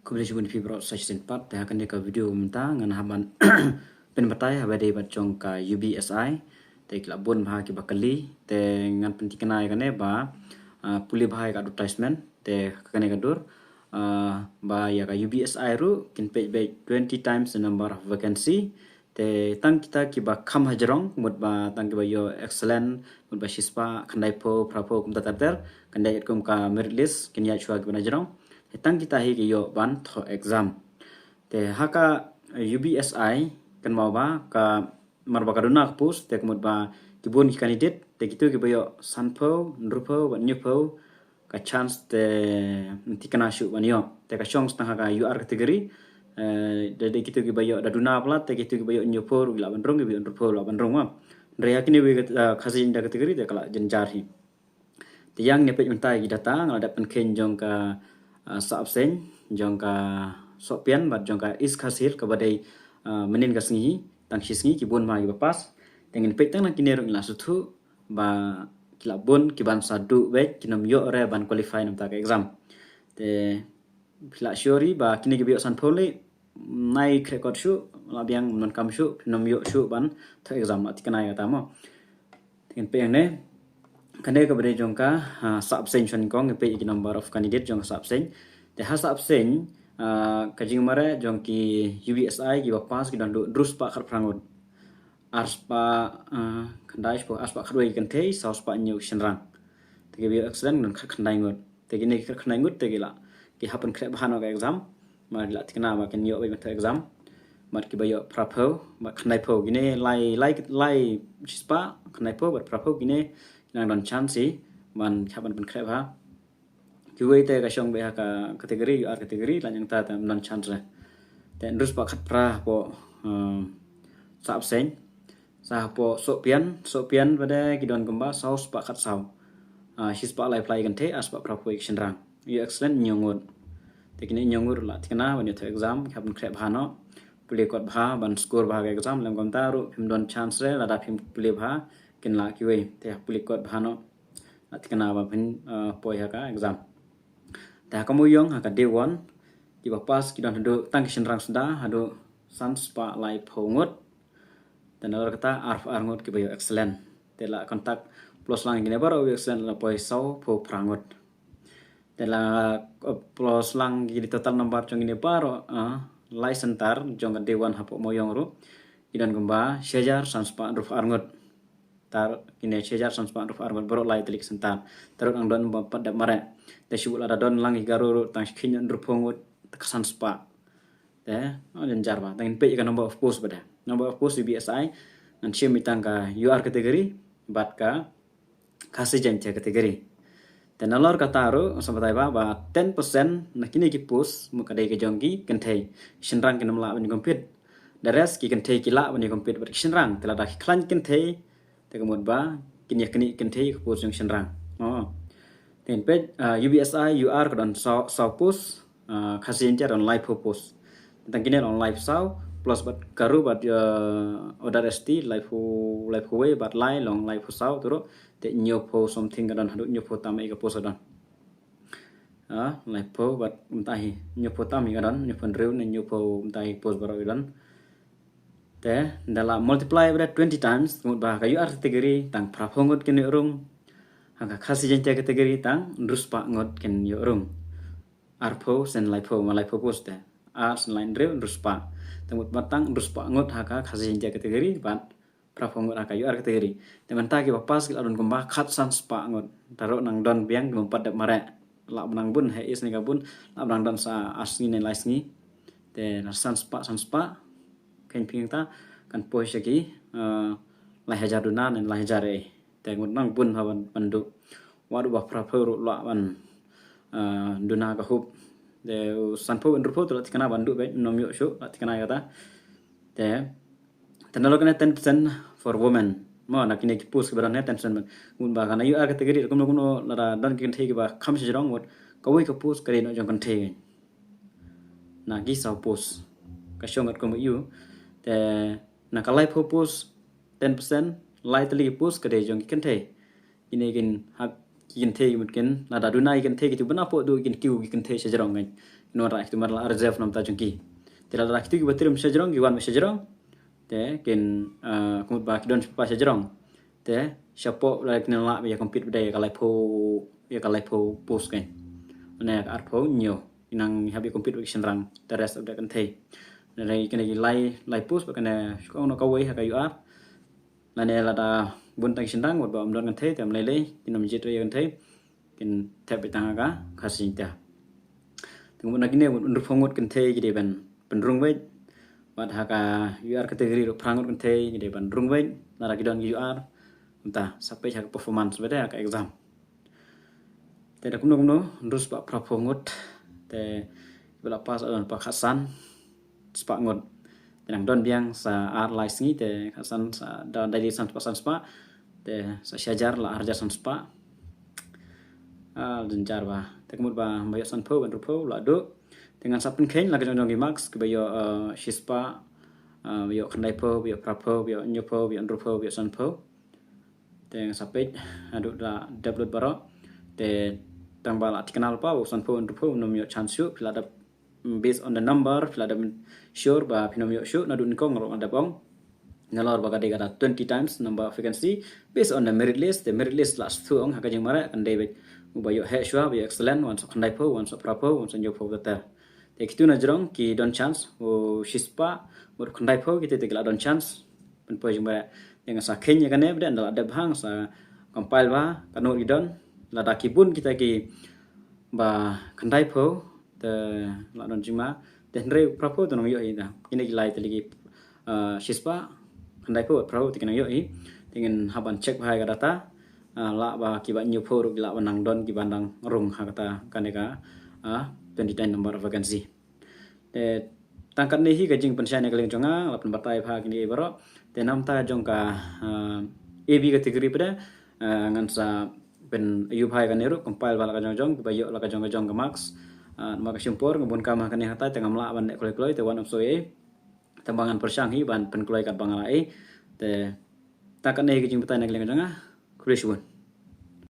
Kemudian cuma di bro section part dah akan deka video minta ngan haban pen batai habade bat jong ka UBSI te kelabun bah ki bakali te ngan penti kenai kane ba puli bahai ka advertisement te kane kadur ba ya ka UBSI ru kin page by 20 times the number of vacancy te tang kita ki ba kham hajrong mut ba tang ki ba yo excellent mut ba shispa khandai po prapo kum tatar kandai kum ka merit list kin ya chua ki ba jrong tang kita hi ki yo ban tho exam te haka UBSI kan mau ba ka marba kaduna pus te kemud ba kibun ki candidate te gitu ki bayo sanpo nrupo ban nyupo ka chance te nanti kena syu ban yo te ka chong setengah ka UR kategori dari gitu ki bayo daduna pula te gitu ki bayo nyupo la ban rong ki bayo nrupo la ban rong wa rea kini we khazin da kategori te kala jenjar hi te yang nepet mentai ki data ngala dapat ken jong ka sa absen jong ka sopian bat jong ka is khasir ka badai menin ka sngi tang shisngi ki bon ma ki pas dengan petang na kinero ila suthu ba kila bon ki ban sadu be kinam yo re ban qualify nam ta ka exam te pila syori ba kini ki bio san pole nai record shu la biang non kam shu nam yo shu ban ta exam ati kana ya tamo dengan pe ne kane ka bere jongka sa abstention kong pe ki number of candidate jong sa abstain te ha sa abstain kajing mare jong ki UBSI ki pas ki dan drus pa khat prangot arspa khandai po arspa khroi kan thei saus pa nyu shenrang te bi accident non khandai ngot te ki ne khandai ngot te ki la ki happen kre bhano ka exam ma la tikna ma ken yo be ta exam mat ki bayo prapo ma khandai po gine lai chispa khandai po bat prapo gine nang don chance man khaban pen kre bha ki wei te ka shong be ha ka kategori ar kategori la yang ta non chance te drus pa khat pra po sa absen sa po sopian pada kidon kemba saus pa khat sau his pa lai play kan the as pa prapo action rang you excellent nyongut te kini nyongur la tikna ban yo exam khaban kre bha no puli kot bha ban score bha ka exam lam kom ta ru phim don chance re la da phim puli bha kin la ki wei te puli kot bha no la tikna ba phin poi ha ka exam ta kamu yong ha ka day 1 ki ba pas ki don hado tang action rang sda hado sans pa lai phongot dan orang kata arf arngot ki bayo excellent tela kontak plus lang gini baru excellent la poi sau po prangot tela plus lang gini total number jong ini baru license tar jong dewan hapo moyong ru idan gumba sejar sanspa arf arngot tar kini sejar sanspa arf arngot baru lai telik sentar terus ang don pada mare te syul ada don lang garu tang kinyan rupongot kesan spa dan jarba tangin pe ka number of post pada number of post UBSI nan sim mitang ka UR kategori bat ka kasih janja kategori dan alor kata ru sampai ba 10% na kini ki post muka dai ke jongki kentai shinrang kinam la ban kompet the rest ki kentai ki la ban kompet ber shinrang tela da klan kentai te kemud ba kini kentai ke post jong shinrang ten pe UBSI UR ka dan sau post kasih janja dan live post tentang kini on live sau plus bat karu bat order st live way bat lai long live sau turo te nyopo something kadon hadu nyopo tam ega post kadon live po bat mtahi nyopo tam kadon nyopo rew ne nyopo mtahi post baro kadon te dalam multiply pada 20 times mut ba kayu ar kategori tang prapongot ken urung hanga khasi jente kategori tang ruspa ngot ken urung arpo sen live po malai po post te ars line rew ruspa temut batang ruspa ngot haka khasi jente kategori ban prapongot haka UR kategori teman taki pas adon kemba khat san spa ngot taro nang don biang mempat dap mare la benang bun he is ni kabun la benang don sa asni ne laisni te san spa ken pingta kan poi segi la hajar dunan en la hajar te ngot nang bun hawan pandu wadu ba praporo la ban duna ka hup de sanpo en rupo to tikana bandu be nomyo sho tikana kata te tenalo kana 10% for women mo na kini ki post baran 10% mun ba kana UR kategori kuno kuno lara dan kin thei ba kham se jong mot kawai ka post kare no jong kan thei na gi sau post ka shongat ko yu te na ka live post 10% live tali post kare jong kan thei ini kin hak kikin the mungkin nada dunai kikin the gitu benapo do kikin kiu kikin the sejarong kan no ra itu marla reserve nam ta jengki tela ra kitu batir sejarong giwan sejarong te kin kumut ba kidon pa sejarong te siapo la kin la ya kompit bede kalai po post kan ne ka arpo nyo inang habi kompit wik senrang the rest of the kan the này cái này lai post và cái này có nó câu ấy hay cái up là này là đã buôn tay sinh đăng một bọn đoàn kan thế thì làm lấy thì nằm chết rồi kan thế cái thẹp bị tăng cả khá sinh ta thì một cái này một được phong một kan thế jadi ban rung với và haka UR kategori được prangot kan thế jadi ban rung với là cái đoàn UR entah sampai haka performance beda haka exam thì đã cũng nó terus pak prapongot thì bela pas on pak Hasan sepak ngot tenang don biang sa art license te Hasan sa dan dari san pasan spa te sa syajar la arja san spa jenjar ba te kemud ba bayo san po ban rupo la do dengan sapun khen la jong max ke bayo shispa bayo khandai po bayo prapo bayo nyopo bayo rupo bayo san po te sapet adu la download baro te tambal artikel pa san po rupo nom yo chance yu pila based on the number pila sure ba pinomio sure na dun ko ngoro ada bong ngalor ba kade kata 20 times number of vacancy based on the merit list last two ong hakajeng mara kan debit ubayo he shwa be excellent once khandai po once prapo once nyo po kata te kitu na jrong ki don chance o shispa bor khandai po kite te don chance pen po jeng mara yang sa kenya kan ne dan ada bhang sa compile ba kanor idon la da kibun kita ki ba khandai po te la don jima dan re prapo to nang yo ida ini gilai teligi shispa handai po prapo tikan yo i dengan haban cek bahaya data la ba kiba new po ru gila wanang don ki bandang rung ha kata kaneka 29 number of vacancy te tangkat ni hi gajing pensian yang kaleng jonga lapan batai pha kini baro te nam ta jong ka AB kategori pada ngan sa pen ayu bhai kan ru compile bala ka jong bayo la ka jong ka max maka syumpur ngabun kama kan hata tengah mela ban kloi te wan soe tembangan persang hi ban pen kloi kat bangalai te takan nei kijing petai nak leng janga kulishun